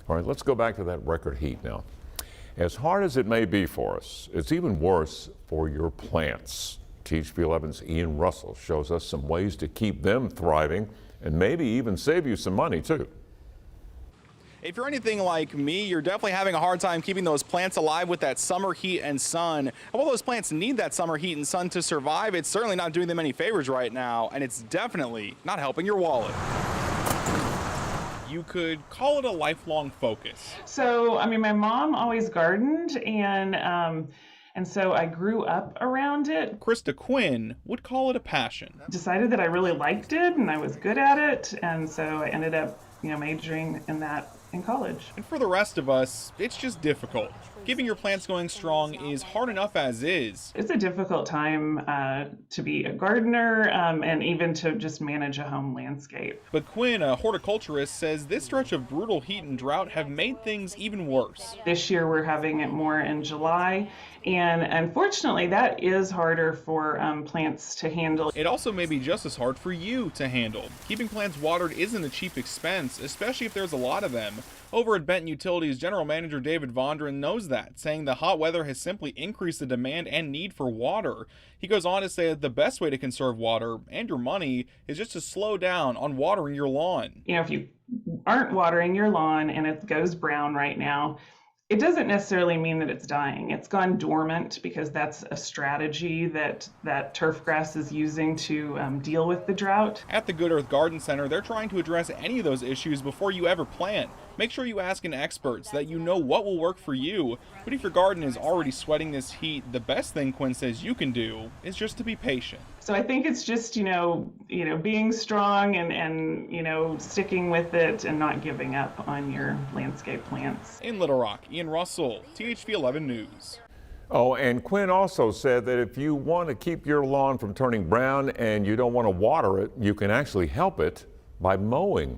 All right, let's go back to that record heat now. As hard as it may be for us, it's even worse for your plants. THP 11's Ian Russell shows us some ways to keep them thriving and maybe even save you some money too. If you're anything like me, you're definitely having a hard time keeping those plants alive with that summer heat and sun. And while those plants need that summer heat and sun to survive, it's certainly not doing them any favors right now, and it's definitely not helping your wallet. You could call it a lifelong focus. So, I mean, my mom always gardened, and so I grew up around it. Krista Quinn would call it a passion. Decided that I really liked it and I was good at it, and so I ended up, majoring in that in college. And for the rest of us, it's just difficult. Keeping your plants going strong is hard enough as is. It's a difficult time to be a gardener and even to just manage a home landscape. But Quinn, a horticulturist, says this stretch of brutal heat and drought have made things even worse. This year we're having it more in July, and unfortunately that is harder for plants to handle. It also may be just as hard for you to handle. Keeping plants watered isn't a cheap expense, especially if there's a lot of them. Over at Benton Utilities, General Manager David Vondran knows that, saying the hot weather has simply increased the demand and need for water. He goes on to say that the best way to conserve water and your money is just to slow down on watering your lawn. If you aren't watering your lawn and it goes brown right now, it doesn't necessarily mean that it's dying. It's gone dormant because that's a strategy that turf grass is using to deal with the drought. At the Good Earth Garden Center, they're trying to address any of those issues before you ever plant. Make sure you ask an expert so that you know what will work for you. But if your garden is already sweating this heat, the best thing Quinn says you can do is just to be patient. So I think it's just, being strong and sticking with it and not giving up on your landscape plants. In Little Rock, Ian Russell, THP 11 News. Oh, and Quinn also said that if you want to keep your lawn from turning brown and you don't want to water it, you can actually help it by mowing.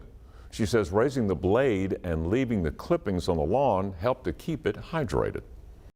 She says raising the blade and leaving the clippings on the lawn help to keep it hydrated.